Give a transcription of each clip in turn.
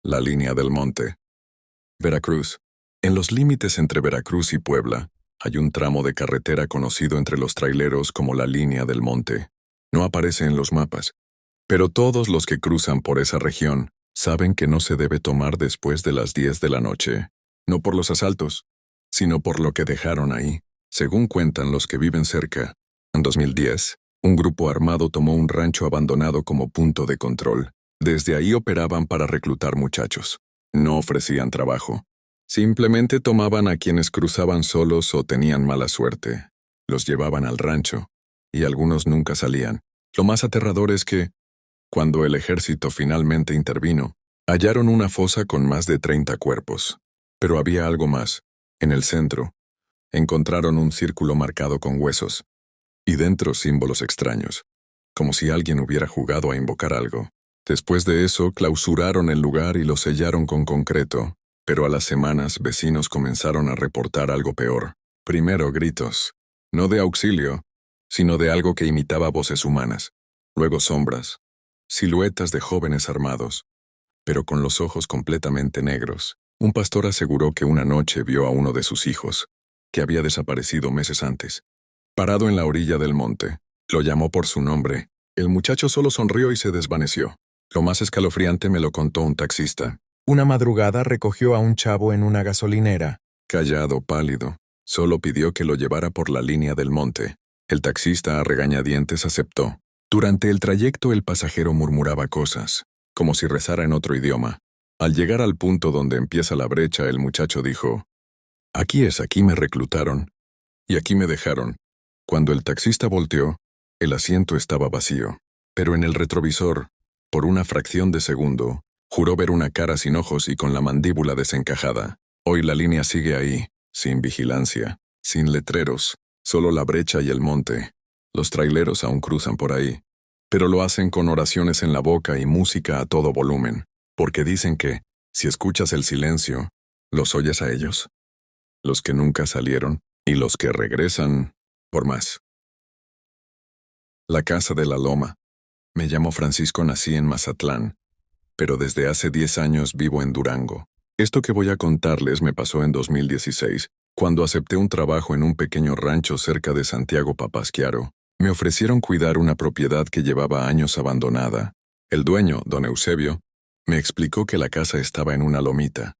La línea del monte. Veracruz. En los límites entre Veracruz y Puebla, hay un tramo de carretera conocido entre los traileros como la línea del monte. No aparece en los mapas, pero todos los que cruzan por esa región saben que no se debe tomar después de las 10 de la noche. No por los asaltos, sino por lo que dejaron ahí. Según cuentan los que viven cerca, en 2010, un grupo armado tomó un rancho abandonado como punto de control. Desde ahí operaban para reclutar muchachos. No ofrecían trabajo. Simplemente tomaban a quienes cruzaban solos o tenían mala suerte. Los llevaban al rancho, y algunos nunca salían. Lo más aterrador es que, cuando el ejército finalmente intervino, hallaron una fosa con más de 30 cuerpos. Pero había algo más. En el centro, encontraron un círculo marcado con huesos, y dentro símbolos extraños, como si alguien hubiera jugado a invocar algo. Después de eso, clausuraron el lugar y lo sellaron con concreto, pero a las semanas vecinos comenzaron a reportar algo peor. Primero gritos, no de auxilio, sino de algo que imitaba voces humanas. Luego sombras, siluetas de jóvenes armados, pero con los ojos completamente negros. Un pastor aseguró que una noche vio a uno de sus hijos, que había desaparecido meses antes, parado en la orilla del monte. Lo llamó por su nombre. El muchacho solo sonrió y se desvaneció. Lo más escalofriante me lo contó un taxista. Una madrugada recogió a un chavo en una gasolinera. Callado, pálido, solo pidió que lo llevara por la línea del monte. El taxista a regañadientes aceptó. Durante el trayecto el pasajero murmuraba cosas, como si rezara en otro idioma. Al llegar al punto donde empieza la brecha, el muchacho dijo, aquí me reclutaron, y aquí me dejaron. Cuando el taxista volteó, el asiento estaba vacío, pero en el retrovisor, por una fracción de segundo, juró ver una cara sin ojos y con la mandíbula desencajada. Hoy la línea sigue ahí, sin vigilancia, sin letreros, solo la brecha y el monte. Los traileros aún cruzan por ahí, pero lo hacen con oraciones en la boca y música a todo volumen, porque dicen que, si escuchas el silencio, los oyes a ellos. Los que nunca salieron, y los que regresan, por más. La Casa de la Loma. Me llamo Francisco, nací en Mazatlán, pero desde hace 10 años vivo en Durango. Esto que voy a contarles me pasó en 2016, cuando acepté un trabajo en un pequeño rancho cerca de Santiago Papasquiaro. Me ofrecieron cuidar una propiedad que llevaba años abandonada. El dueño, don Eusebio, me explicó que la casa estaba en una lomita,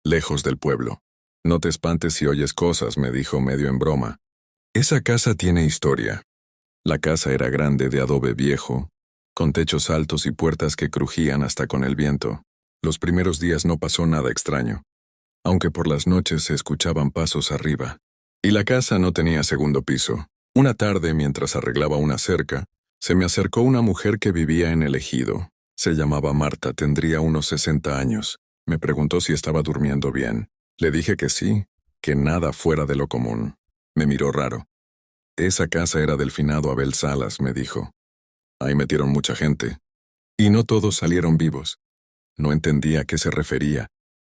lejos del pueblo. No te espantes si oyes cosas, me dijo medio en broma. Esa casa tiene historia. La casa era grande, de adobe viejo, con techos altos y puertas que crujían hasta con el viento. Los primeros días no pasó nada extraño, aunque por las noches se escuchaban pasos arriba. Y la casa no tenía segundo piso. Una tarde, mientras arreglaba una cerca, se me acercó una mujer que vivía en el ejido. Se llamaba Marta, tendría unos 60 años. Me preguntó si estaba durmiendo bien. Le dije que sí, que nada fuera de lo común. Me miró raro. Esa casa era del finado Abel Salas, me dijo. Ahí metieron mucha gente. Y no todos salieron vivos. No entendía a qué se refería,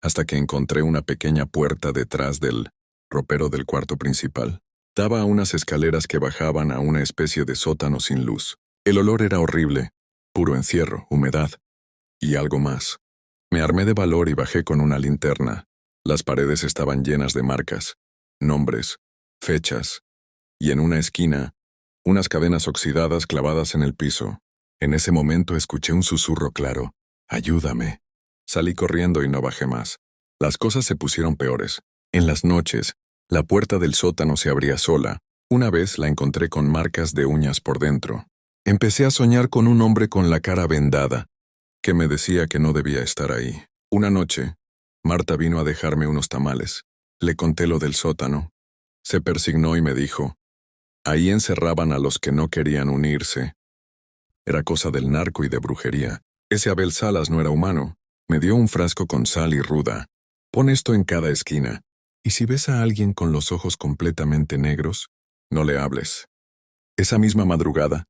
hasta que encontré una pequeña puerta detrás del ropero del cuarto principal. Daba a unas escaleras que bajaban a una especie de sótano sin luz. El olor era horrible, puro encierro, humedad. Y algo más. Me armé de valor y bajé con una linterna. Las paredes estaban llenas de marcas, nombres, fechas, y en una esquina, unas cadenas oxidadas clavadas en el piso. En ese momento escuché un susurro claro. «Ayúdame». Salí corriendo y no bajé más. Las cosas se pusieron peores. En las noches, la puerta del sótano se abría sola. Una vez la encontré con marcas de uñas por dentro. Empecé a soñar con un hombre con la cara vendada, que me decía que no debía estar ahí. Una noche, Marta vino a dejarme unos tamales. Le conté lo del sótano. Se persignó y me dijo, ahí encerraban a los que no querían unirse. Era cosa del narco y de brujería. Ese Abel Salas no era humano. Me dio un frasco con sal y ruda. Pon esto en cada esquina. Y si ves a alguien con los ojos completamente negros, no le hables. Esa misma madrugada,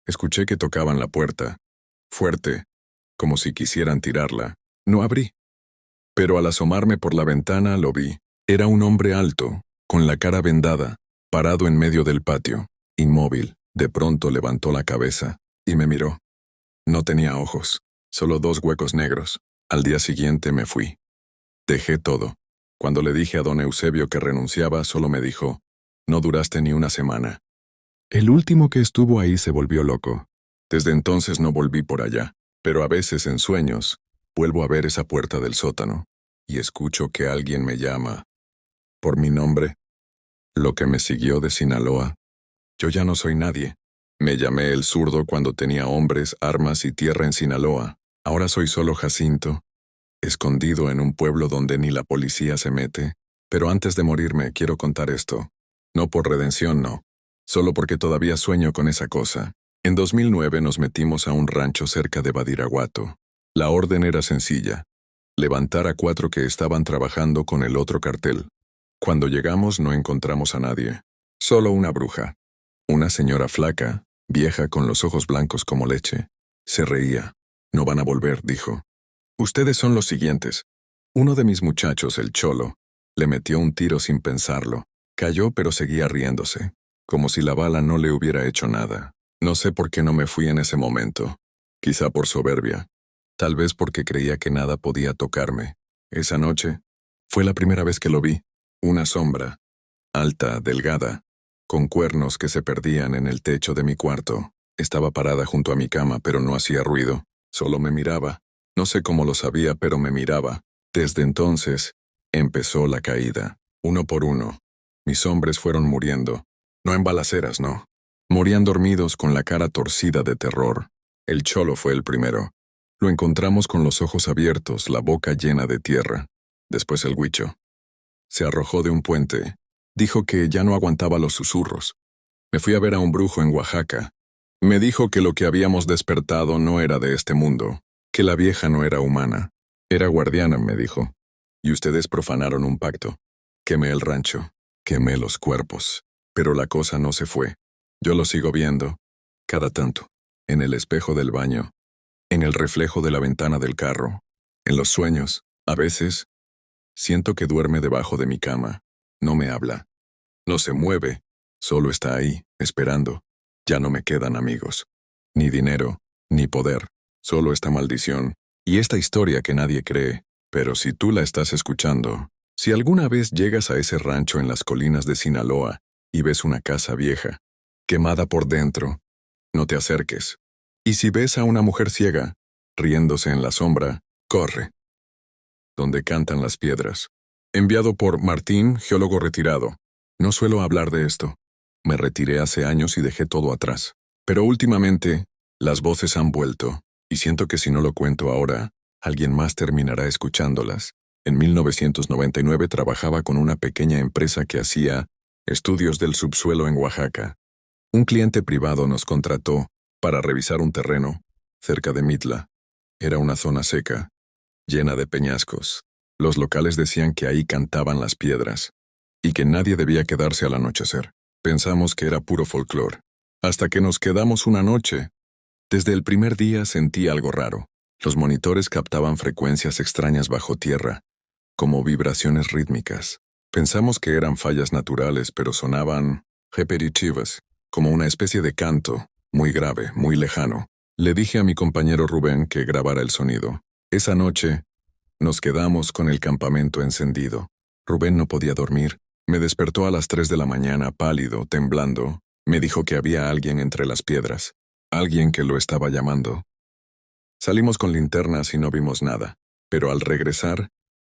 escuché que tocaban la puerta. Fuerte, como si quisieran tirarla. No abrí. Pero al asomarme por la ventana lo vi. Era un hombre alto, con la cara vendada, parado en medio del patio, inmóvil. De pronto levantó la cabeza y me miró. No tenía ojos, solo 2 huecos negros. Al día siguiente me fui. Dejé todo. Cuando le dije a don Eusebio que renunciaba, solo me dijo, no duraste ni una semana. El último que estuvo ahí se volvió loco. Desde entonces no volví por allá, pero a veces en sueños, vuelvo a ver esa puerta del sótano, y escucho que alguien me llama. Por mi nombre. Lo que me siguió de Sinaloa. Yo ya no soy nadie. Me llamé el zurdo cuando tenía hombres, armas y tierra en Sinaloa. Ahora soy solo Jacinto, escondido en un pueblo donde ni la policía se mete. Pero antes de morirme quiero contar esto. No por redención, no. Solo porque todavía sueño con esa cosa. En 2009 nos metimos a un rancho cerca de Badiraguato. La orden era sencilla. Levantar a 4 que estaban trabajando con el otro cartel. Cuando llegamos no encontramos a nadie. Solo una bruja. Una señora flaca, vieja con los ojos blancos como leche. Se reía. No van a volver, dijo. Ustedes son los siguientes. Uno de mis muchachos, el Cholo, le metió un tiro sin pensarlo. Cayó pero seguía riéndose, como si la bala no le hubiera hecho nada. No sé por qué no me fui en ese momento. Quizá por soberbia. Tal vez porque creía que nada podía tocarme. Esa noche fue la primera vez que lo vi. Una sombra, alta, delgada, con cuernos que se perdían en el techo de mi cuarto. Estaba parada junto a mi cama, pero no hacía ruido. Solo me miraba. No sé cómo lo sabía, pero me miraba. Desde entonces, empezó la caída. Uno por uno. Mis hombres fueron muriendo. No en balaceras, no. Morían dormidos con la cara torcida de terror. El Cholo fue el primero. Lo encontramos con los ojos abiertos, la boca llena de tierra. Después el Huicho. Se arrojó de un puente. Dijo que ya no aguantaba los susurros. Me fui a ver a un brujo en Oaxaca. Me dijo que lo que habíamos despertado no era de este mundo, que la vieja no era humana. Era guardiana, me dijo. Y ustedes profanaron un pacto. Quemé el rancho, quemé los cuerpos. Pero la cosa no se fue. Yo lo sigo viendo, cada tanto, en el espejo del baño, en el reflejo de la ventana del carro, en los sueños, a veces. Siento que duerme debajo de mi cama. No me habla. No se mueve. Solo está ahí, esperando. Ya no me quedan amigos. Ni dinero, ni poder. Solo esta maldición. Y esta historia que nadie cree. Pero si tú la estás escuchando, si alguna vez llegas a ese rancho en las colinas de Sinaloa y ves una casa vieja, quemada por dentro, no te acerques. Y si ves a una mujer ciega, riéndose en la sombra, corre. Donde cantan las piedras. Enviado por Martín, geólogo retirado. No suelo hablar de esto. Me retiré hace años y dejé todo atrás. Pero últimamente, las voces han vuelto, y siento que si no lo cuento ahora, alguien más terminará escuchándolas. En 1999 trabajaba con una pequeña empresa que hacía estudios del subsuelo en Oaxaca. Un cliente privado nos contrató para revisar un terreno cerca de Mitla. Era una zona seca, llena de peñascos. Los locales decían que ahí cantaban las piedras, y que nadie debía quedarse al anochecer. Pensamos que era puro folclore. Hasta que nos quedamos una noche. Desde el primer día sentí algo raro. Los monitores captaban frecuencias extrañas bajo tierra, como vibraciones rítmicas. Pensamos que eran fallas naturales, pero sonaban repetitivas, como una especie de canto, muy grave, muy lejano. Le dije a mi compañero Rubén que grabara el sonido. Esa noche, nos quedamos con el campamento encendido. Rubén no podía dormir. Me despertó a las 3 de la mañana, pálido, temblando. Me dijo que había alguien entre las piedras. Alguien que lo estaba llamando. Salimos con linternas y no vimos nada. Pero al regresar,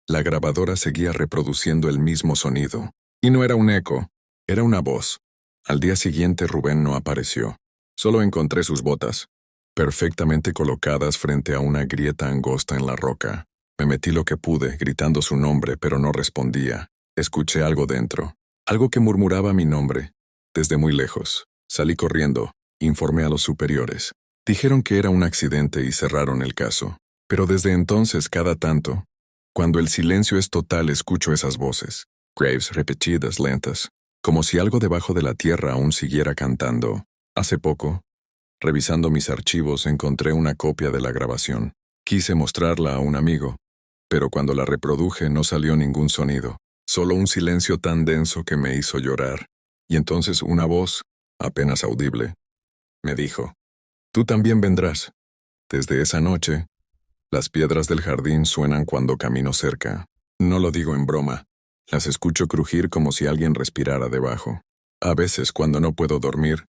la grabadora seguía reproduciendo el mismo sonido. Y no era un eco, era una voz. Al día siguiente Rubén no apareció. Solo encontré sus botas, perfectamente colocadas frente a una grieta angosta en la roca. Me metí lo que pude, gritando su nombre, pero no respondía. Escuché algo dentro, algo que murmuraba mi nombre. Desde muy lejos, salí corriendo, informé a los superiores. Dijeron que era un accidente y cerraron el caso. Pero desde entonces, cada tanto, cuando el silencio es total, escucho esas voces, graves repetidas, lentas, como si algo debajo de la tierra aún siguiera cantando. Hace poco, revisando mis archivos, encontré una copia de la grabación. Quise mostrarla a un amigo, pero cuando la reproduje no salió ningún sonido, solo un silencio tan denso que me hizo llorar. Y entonces una voz, apenas audible, me dijo, «Tú también vendrás». Desde esa noche, Las piedras del jardín suenan cuando camino cerca. No lo digo en broma. Las escucho crujir como si alguien respirara debajo. A veces, cuando no puedo dormir,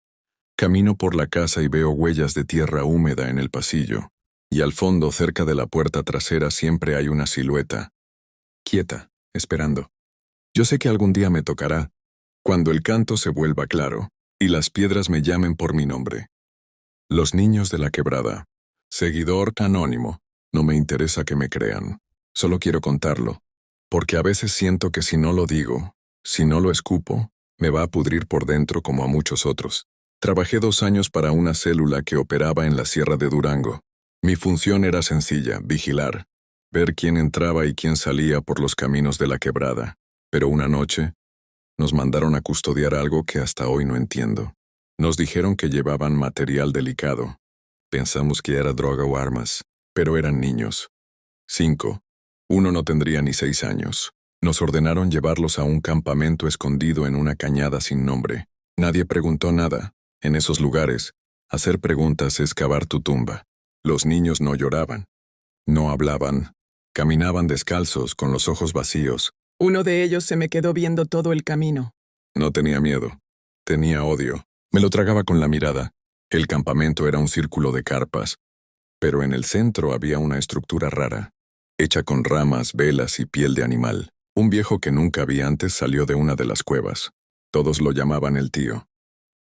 camino por la casa y veo huellas de tierra húmeda en el pasillo. Y al fondo, cerca de la puerta trasera, siempre hay una silueta, quieta, esperando. Yo sé que algún día me tocará, cuando el canto se vuelva claro, y las piedras me llamen por mi nombre. Los niños de la quebrada. Seguidor anónimo. No me interesa que me crean. Solo quiero contarlo. Porque a veces siento que si no lo digo, si no lo escupo, me va a pudrir por dentro como a muchos otros. Trabajé 2 años para una célula que operaba en la Sierra de Durango. Mi función era sencilla, vigilar, ver quién entraba y quién salía por los caminos de la quebrada. Pero una noche, nos mandaron a custodiar algo que hasta hoy no entiendo. Nos dijeron que llevaban material delicado. Pensamos que era droga o armas, pero eran niños. 5. Uno no tendría ni 6 años. Nos ordenaron llevarlos a un campamento escondido en una cañada sin nombre. Nadie preguntó nada. En esos lugares, hacer preguntas es cavar tu tumba. Los niños no lloraban, no hablaban, caminaban descalzos con los ojos vacíos. Uno de ellos se me quedó viendo todo el camino. No tenía miedo, tenía odio. Me lo tragaba con la mirada. El campamento era un círculo de carpas, pero en el centro había una estructura rara, hecha con ramas, velas y piel de animal. Un viejo que nunca vi antes salió de una de las cuevas. Todos lo llamaban el tío.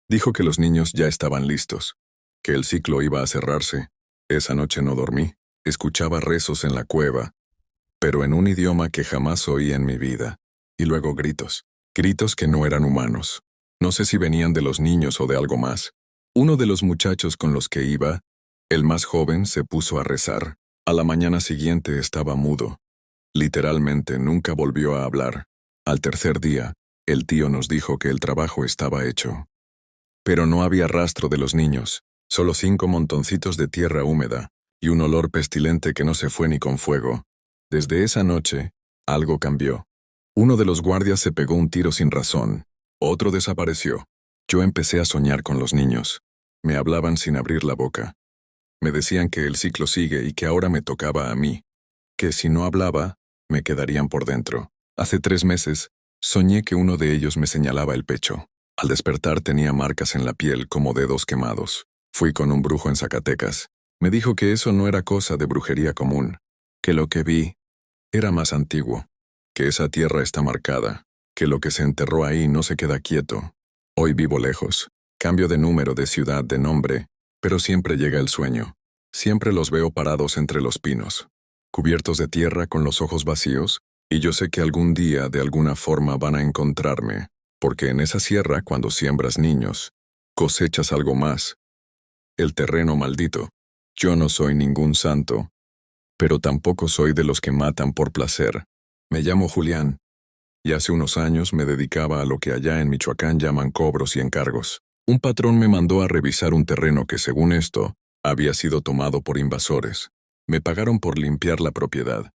Dijo que los niños ya estaban listos, que el ciclo iba a cerrarse. Esa noche no dormí. Escuchaba rezos en la cueva, pero en un idioma que jamás oí en mi vida. Y luego gritos. Gritos que no eran humanos. No sé si venían de los niños o de algo más. Uno de los muchachos con los que iba, el más joven, se puso a rezar. A la mañana siguiente estaba mudo. Literalmente nunca volvió a hablar. Al tercer día, el tío nos dijo que el trabajo estaba hecho. Pero no había rastro de los niños, solo 5 montoncitos de tierra húmeda y un olor pestilente que no se fue ni con fuego. Desde esa noche, algo cambió. Uno de los guardias se pegó un tiro sin razón, otro desapareció. Yo empecé a soñar con los niños. Me hablaban sin abrir la boca. Me decían que el ciclo sigue y que ahora me tocaba a mí, que si no hablaba, me quedarían por dentro. Hace 3 meses, soñé que uno de ellos me señalaba el pecho. Al despertar tenía marcas en la piel como dedos quemados. Fui con un brujo en Zacatecas. Me dijo que eso no era cosa de brujería común, que lo que vi era más antiguo, que esa tierra está marcada, que lo que se enterró ahí no se queda quieto. Hoy vivo lejos, cambio de número, de ciudad, de nombre, pero siempre llega el sueño. Siempre los veo parados entre los pinos, cubiertos de tierra con los ojos vacíos, y yo sé que algún día de alguna forma van a encontrarme, porque en esa sierra, cuando siembras niños, cosechas algo más. El terreno maldito. Yo no soy ningún santo, pero tampoco soy de los que matan por placer. Me llamo Julián, y hace unos años me dedicaba a lo que allá en Michoacán llaman cobros y encargos. Un patrón me mandó a revisar un terreno que, según esto, había sido tomado por invasores. Me pagaron por limpiar la propiedad.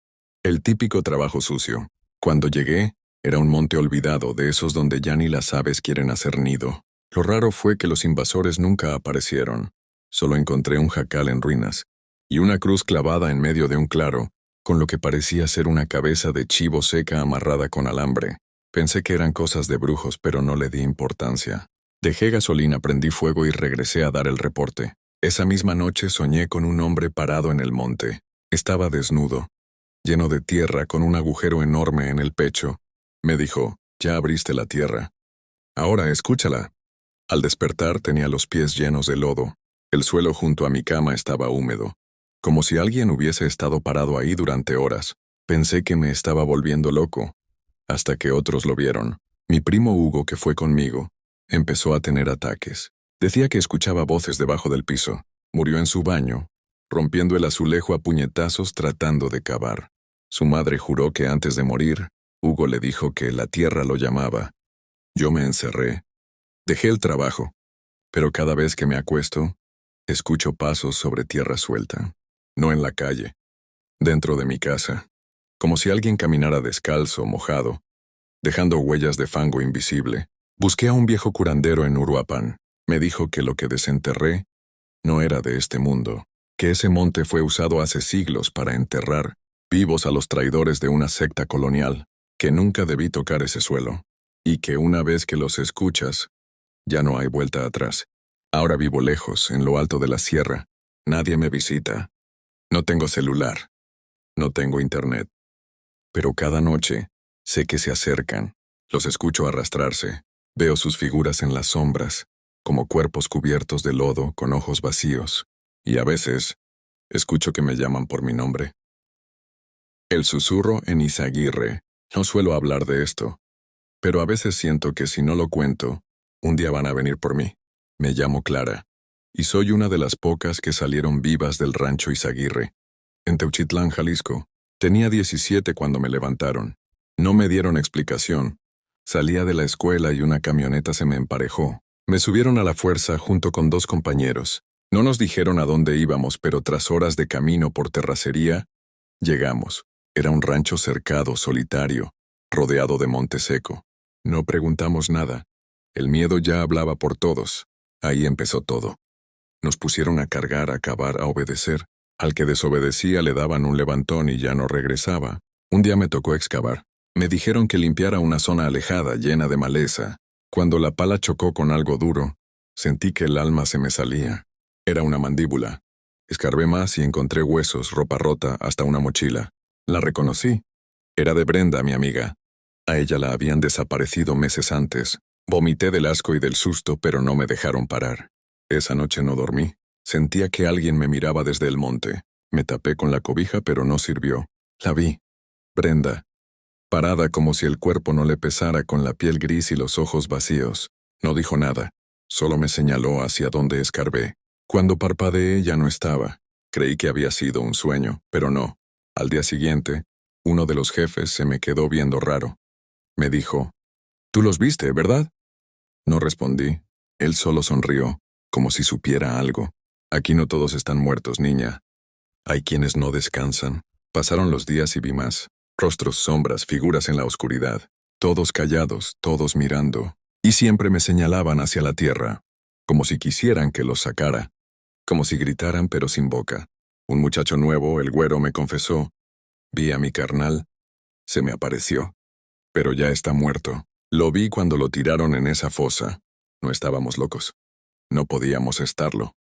El típico trabajo sucio. Cuando llegué, era un monte olvidado, de esos donde ya ni las aves quieren hacer nido. Lo raro fue que los invasores nunca aparecieron. Solo encontré un jacal en ruinas y una cruz clavada en medio de un claro, con lo que parecía ser una cabeza de chivo seca amarrada con alambre. Pensé que eran cosas de brujos, pero no le di importancia. Dejé gasolina, prendí fuego y regresé a dar el reporte. Esa misma noche soñé con un hombre parado en el monte. Estaba desnudo, lleno de tierra, con un agujero enorme en el pecho. Me dijo, «Ya abriste la tierra. Ahora escúchala». Al despertar tenía los pies llenos de lodo. El suelo junto a mi cama estaba húmedo, como si alguien hubiese estado parado ahí durante horas. Pensé que me estaba volviendo loco, hasta que otros lo vieron. Mi primo Hugo, que fue conmigo, empezó a tener ataques. Decía que escuchaba voces debajo del piso. Murió en su baño, rompiendo el azulejo a puñetazos tratando de cavar. Su madre juró que antes de morir, Hugo le dijo que la tierra lo llamaba. Yo me encerré. Dejé el trabajo, pero cada vez que me acuesto, escucho pasos sobre tierra suelta. No en la calle, dentro de mi casa, como si alguien caminara descalzo, mojado, dejando huellas de fango invisible. Busqué a un viejo curandero en Uruapan. Me dijo que lo que desenterré no era de este mundo. que ese monte fue usado hace siglos para enterrar vivos a los traidores de una secta colonial, que nunca debí tocar ese suelo, y que una vez que los escuchas, ya no hay vuelta atrás. Ahora vivo lejos, en lo alto de la sierra. Nadie me visita. No tengo celular. No tengo internet. Pero cada noche sé que se acercan. Los escucho arrastrarse. Veo sus figuras en las sombras, como cuerpos cubiertos de lodo con ojos vacíos. Y a veces escucho que me llaman por mi nombre. El susurro en Izaguirre. No suelo hablar de esto, pero a veces siento que si no lo cuento, un día van a venir por mí. Me llamo Clara, y soy una de las pocas que salieron vivas del rancho Izaguirre, en Teuchitlán, Jalisco. Tenía 17 cuando me levantaron. No me dieron explicación. Salía de la escuela y una camioneta se me emparejó. Me subieron a la fuerza junto con 2 compañeros. No nos dijeron a dónde íbamos, pero tras horas de camino por terracería, llegamos. Era un rancho cercado, solitario, rodeado de monte seco. No preguntamos nada. El miedo ya hablaba por todos. Ahí empezó todo. Nos pusieron a cargar, a cavar, a obedecer. Al que desobedecía le daban un levantón y ya no regresaba. Un día me tocó excavar. Me dijeron que limpiara una zona alejada, llena de maleza. Cuando la pala chocó con algo duro, sentí que el alma se me salía. Era una mandíbula. Escarbé más y encontré huesos, ropa rota, hasta una mochila. La reconocí. Era de Brenda, mi amiga. A ella la habían desaparecido meses antes. Vomité del asco y del susto, pero no me dejaron parar. Esa noche no dormí. Sentía que alguien me miraba desde el monte. Me tapé con la cobija, pero no sirvió. La vi. Brenda. Parada como si el cuerpo no le pesara, con la piel gris y los ojos vacíos. No dijo nada. Solo me señaló hacia donde escarbé. Cuando parpadeé ya no estaba. Creí que había sido un sueño, pero no. Al día siguiente, uno de los jefes se me quedó viendo raro. Me dijo, «Tú los viste, ¿verdad?» No respondí. Él solo sonrió, como si supiera algo. «Aquí no todos están muertos, niña. Hay quienes no descansan». Pasaron los días y vi más. Rostros, sombras, figuras en la oscuridad. Todos callados, todos mirando. Y siempre me señalaban hacia la tierra, como si quisieran que los sacara. Como si gritaran pero sin boca. Un muchacho nuevo, el güero, me confesó. Vi a mi carnal. Se me apareció. Pero ya está muerto. Lo vi cuando lo tiraron en esa fosa. No estábamos locos. No podíamos estarlo.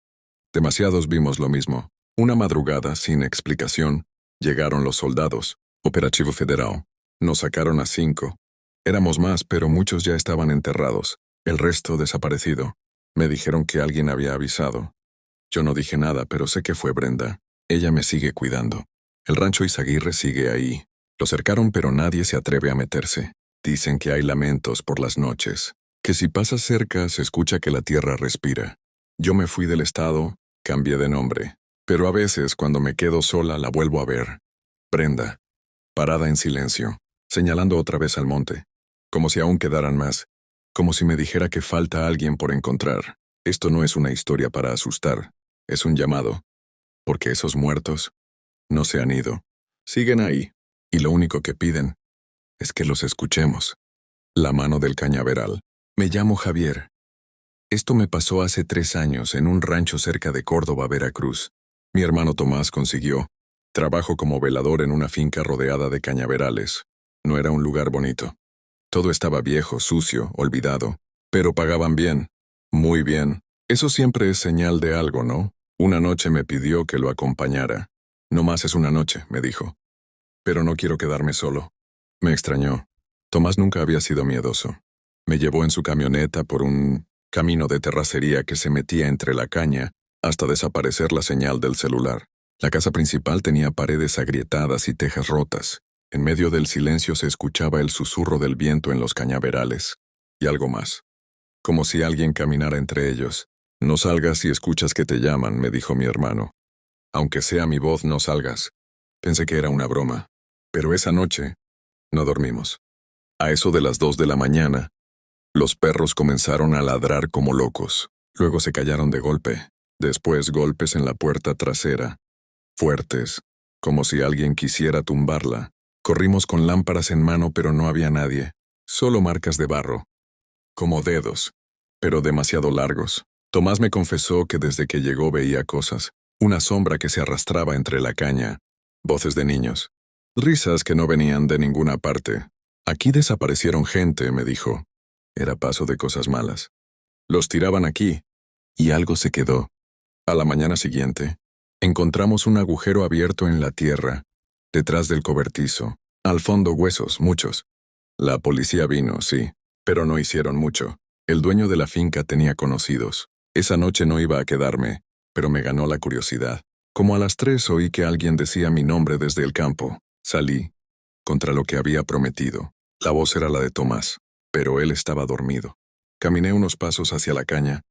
Demasiados vimos lo mismo. Una madrugada, sin explicación, llegaron los soldados. Operativo Federal. Nos sacaron a 5. Éramos más, pero muchos ya estaban enterrados. El resto desaparecido. Me dijeron que alguien había avisado. Yo no dije nada, pero sé que fue Brenda. Ella me sigue cuidando. El rancho Izaguirre sigue ahí. Lo cercaron, pero nadie se atreve a meterse. Dicen que hay lamentos por las noches, que si pasas cerca se escucha que la tierra respira. Yo me fui del estado, cambié de nombre, pero a veces cuando me quedo sola la vuelvo a ver. Brenda, parada en silencio, señalando otra vez al monte, como si aún quedaran más, como si me dijera que falta alguien por encontrar. Esto no es una historia para asustar, es un llamado, porque esos muertos no se han ido, siguen ahí, y lo único que piden es que los escuchemos. La mano del cañaveral. Me llamo Javier. Esto me pasó hace 3 años en un rancho cerca de Córdoba, Veracruz. Mi hermano Tomás consiguió trabajo como velador en una finca rodeada de cañaverales. No era un lugar bonito. Todo estaba viejo, sucio, olvidado, pero pagaban bien, muy bien. Eso siempre es señal de algo, ¿no? Una noche me pidió que lo acompañara. No más es una noche, me dijo. Pero no quiero quedarme solo. Me extrañó. Tomás nunca había sido miedoso. Me llevó en su camioneta por un camino de terracería que se metía entre la caña hasta desaparecer la señal del celular. La casa principal tenía paredes agrietadas y tejas rotas. En medio del silencio se escuchaba el susurro del viento en los cañaverales. Y algo más. Como si alguien caminara entre ellos. «No salgas si escuchas que te llaman», me dijo mi hermano. «Aunque sea mi voz, no salgas». Pensé que era una broma. Pero esa noche no dormimos. A eso de las 2 de la mañana, los perros comenzaron a ladrar como locos. Luego se callaron de golpe. Después golpes en la puerta trasera. Fuertes, como si alguien quisiera tumbarla. Corrimos con lámparas en mano, pero no había nadie. Solo marcas de barro. Como dedos, pero demasiado largos. Tomás me confesó que desde que llegó veía cosas. Una sombra que se arrastraba entre la caña. Voces de niños. Risas que no venían de ninguna parte. Aquí desaparecieron gente, me dijo. Era paso de cosas malas. Los tiraban aquí, y algo se quedó. A la mañana siguiente, encontramos un agujero abierto en la tierra, detrás del cobertizo. Al fondo huesos, muchos. La policía vino, sí, pero no hicieron mucho. El dueño de la finca tenía conocidos. Esa noche no iba a quedarme, pero me ganó la curiosidad. Como a las 3 oí que alguien decía mi nombre desde el campo. Salí, contra lo que había prometido. La voz era la de Tomás, pero él estaba dormido. Caminé unos pasos hacia la caña,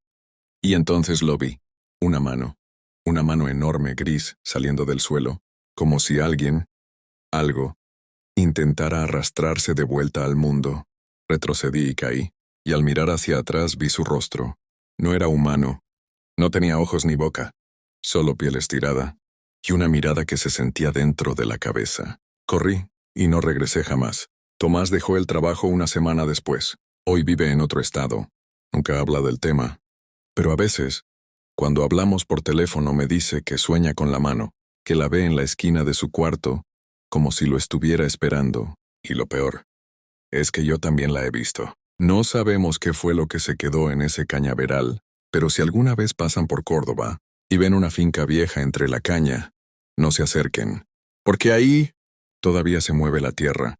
y entonces lo vi. Una mano enorme gris saliendo del suelo, como si alguien, algo, intentara arrastrarse de vuelta al mundo. Retrocedí y caí, y al mirar hacia atrás vi su rostro. No era humano, no tenía ojos ni boca, solo piel estirada, y una mirada que se sentía dentro de la cabeza. Corrí, y no regresé jamás. Tomás dejó el trabajo una semana después. Hoy vive en otro estado. Nunca habla del tema. Pero a veces, cuando hablamos por teléfono me dice que sueña con la mano, que la ve en la esquina de su cuarto, como si lo estuviera esperando. Y lo peor, es que yo también la he visto. No sabemos qué fue lo que se quedó en ese cañaveral, pero si alguna vez pasan por Córdoba y ven una finca vieja entre la caña, no se acerquen, porque ahí todavía se mueve la tierra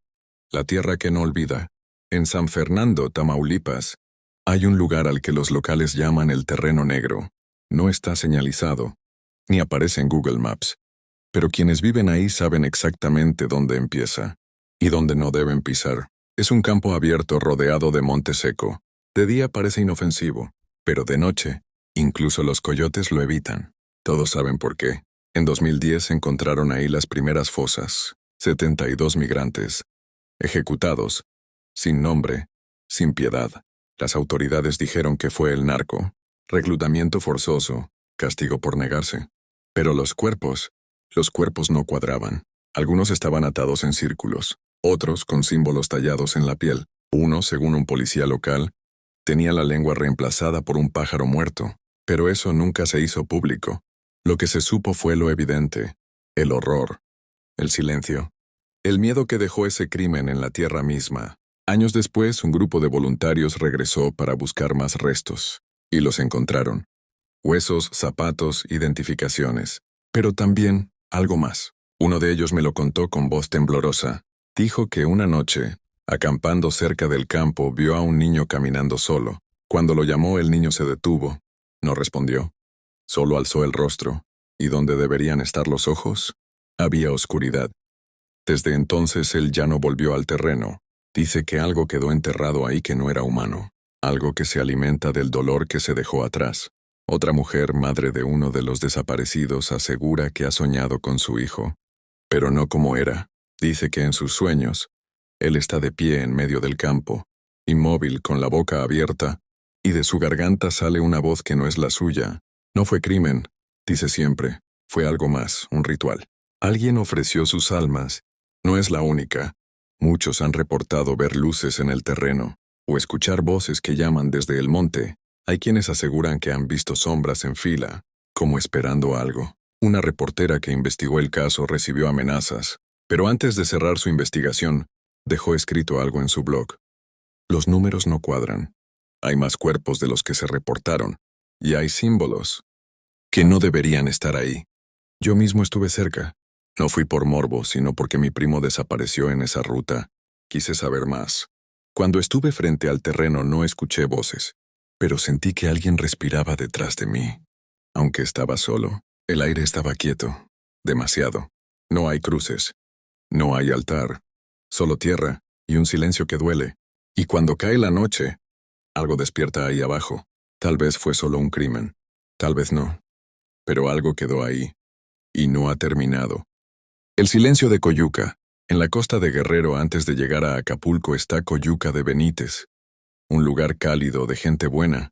que no olvida. En San Fernando, Tamaulipas, hay un lugar al que los locales llaman el Terreno Negro. No está señalizado, ni aparece en Google Maps, pero quienes viven ahí saben exactamente dónde empieza y dónde no deben pisar. Es un campo abierto rodeado de monte seco. De día parece inofensivo, pero de noche, incluso los coyotes lo evitan. Todos saben por qué. En 2010 encontraron ahí las primeras fosas, 72 migrantes, ejecutados, sin nombre, sin piedad. Las autoridades dijeron que fue el narco, reclutamiento forzoso, castigo por negarse. Pero los cuerpos no cuadraban. Algunos estaban atados en círculos, otros con símbolos tallados en la piel. Uno, según un policía local, tenía la lengua reemplazada por un pájaro muerto, pero eso nunca se hizo público. Lo que se supo fue lo evidente, el horror, el silencio, el miedo que dejó ese crimen en la tierra misma. Años después, un grupo de voluntarios regresó para buscar más restos, y los encontraron. Huesos, zapatos, identificaciones. Pero también algo más. Uno de ellos me lo contó con voz temblorosa. Dijo que una noche, acampando cerca del campo, vio a un niño caminando solo. Cuando lo llamó, el niño se detuvo. No respondió. Solo alzó el rostro. ¿Y dónde deberían estar los ojos? Había oscuridad. Desde entonces él ya no volvió al terreno. Dice que algo quedó enterrado ahí que no era humano. Algo que se alimenta del dolor que se dejó atrás. Otra mujer, madre de uno de los desaparecidos, asegura que ha soñado con su hijo. Pero no como era. Dice que en sus sueños, él está de pie en medio del campo, inmóvil con la boca abierta, y de su garganta sale una voz que no es la suya. No fue crimen, dice siempre. Fue algo más, un ritual. Alguien ofreció sus almas. No es la única. Muchos han reportado ver luces en el terreno, o escuchar voces que llaman desde el monte. Hay quienes aseguran que han visto sombras en fila, como esperando algo. Una reportera que investigó el caso recibió amenazas, pero antes de cerrar su investigación, dejó escrito algo en su blog. Los números no cuadran. Hay más cuerpos de los que se reportaron, y hay símbolos que no deberían estar ahí. Yo mismo estuve cerca. No fui por morbo, sino porque mi primo desapareció en esa ruta. Quise saber más. Cuando estuve frente al terreno no escuché voces, pero sentí que alguien respiraba detrás de mí. Aunque estaba solo, el aire estaba quieto. Demasiado. No hay cruces. No hay altar. Solo tierra y un silencio que duele. Y cuando cae la noche, algo despierta ahí abajo. Tal vez fue solo un crimen. Tal vez no. Pero algo quedó ahí. Y no ha terminado. El silencio de Coyuca. En la costa de Guerrero antes de llegar a Acapulco está Coyuca de Benítez. Un lugar cálido de gente buena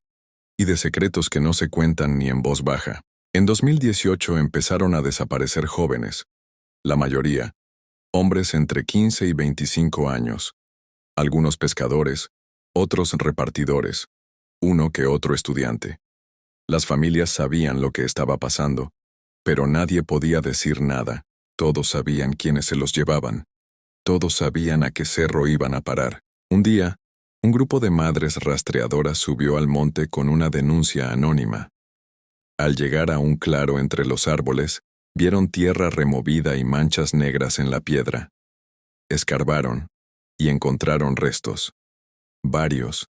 y de secretos que no se cuentan ni en voz baja. En 2018 empezaron a desaparecer jóvenes. La mayoría, hombres entre 15 y 25 años. Algunos pescadores, otros repartidores, uno que otro estudiante. Las familias sabían lo que estaba pasando, Pero nadie podía decir nada. Todos sabían quiénes se los llevaban. Todos sabían a qué cerro iban a parar. Un día, un grupo de madres rastreadoras subió al monte con una denuncia anónima. Al llegar a un claro entre los árboles, vieron tierra removida y manchas negras en la piedra. Escarbaron y encontraron restos. Varios.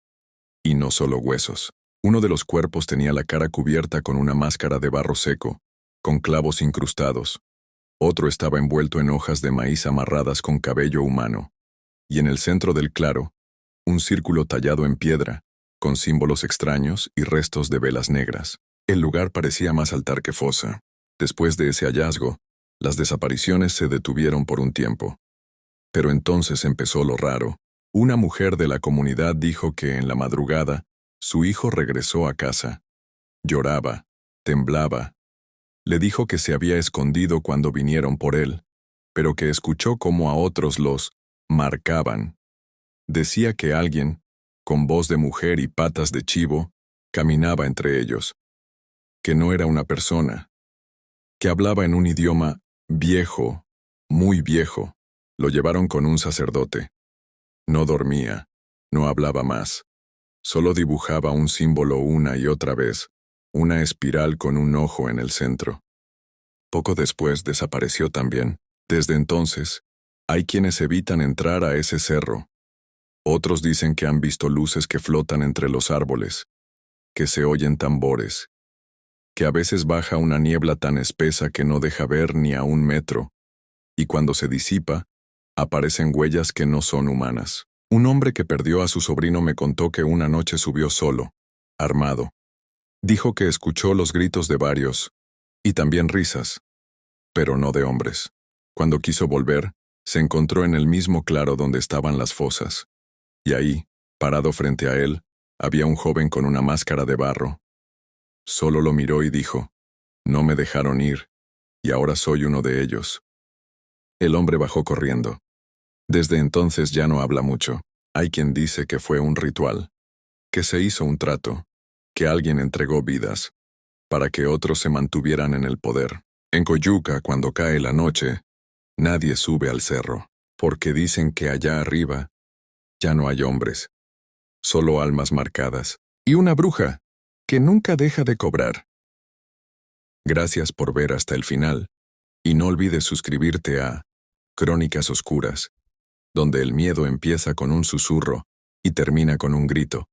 Y no solo huesos. Uno de los cuerpos tenía la cara cubierta con una máscara de barro seco, con clavos incrustados. Otro estaba envuelto en hojas de maíz amarradas con cabello humano. Y en el centro del claro, un círculo tallado en piedra, con símbolos extraños y restos de velas negras. El lugar parecía más altar que fosa. Después de ese hallazgo, las desapariciones se detuvieron por un tiempo. Pero entonces empezó lo raro. Una mujer de la comunidad dijo que en la madrugada, su hijo regresó a casa. Lloraba, temblaba. Le dijo que se había escondido cuando vinieron por él, pero que escuchó cómo a otros los marcaban. Decía que alguien, con voz de mujer y patas de chivo, caminaba entre ellos. Que no era una persona. Que hablaba en un idioma viejo, muy viejo. Lo llevaron con un sacerdote. No dormía, no hablaba más. Solo dibujaba un símbolo una y otra vez, una espiral con un ojo en el centro. Poco después desapareció también. Desde entonces, hay quienes evitan entrar a ese cerro. Otros dicen que han visto luces que flotan entre los árboles, que se oyen tambores, que a veces baja una niebla tan espesa que no deja ver ni a 1 metro, y cuando se disipa, aparecen huellas que no son humanas. Un hombre que perdió a su sobrino me contó que una noche subió solo, armado. Dijo que escuchó los gritos de varios, y también risas, pero no de hombres. Cuando quiso volver, se encontró en el mismo claro donde estaban las fosas. Y ahí, parado frente a él, había un joven con una máscara de barro. Solo lo miró y dijo, «No me dejaron ir, y ahora soy uno de ellos». El hombre bajó corriendo. Desde entonces ya no habla mucho. Hay quien dice que fue un ritual, que se hizo un trato, que alguien entregó vidas, para que otros se mantuvieran en el poder. En Coyuca, cuando cae la noche, nadie sube al cerro, porque dicen que allá arriba ya no hay hombres, solo almas marcadas, y una bruja que nunca deja de cobrar. Gracias por ver hasta el final, y no olvides suscribirte a Crónicas Oscuras, donde el miedo empieza con un susurro y termina con un grito.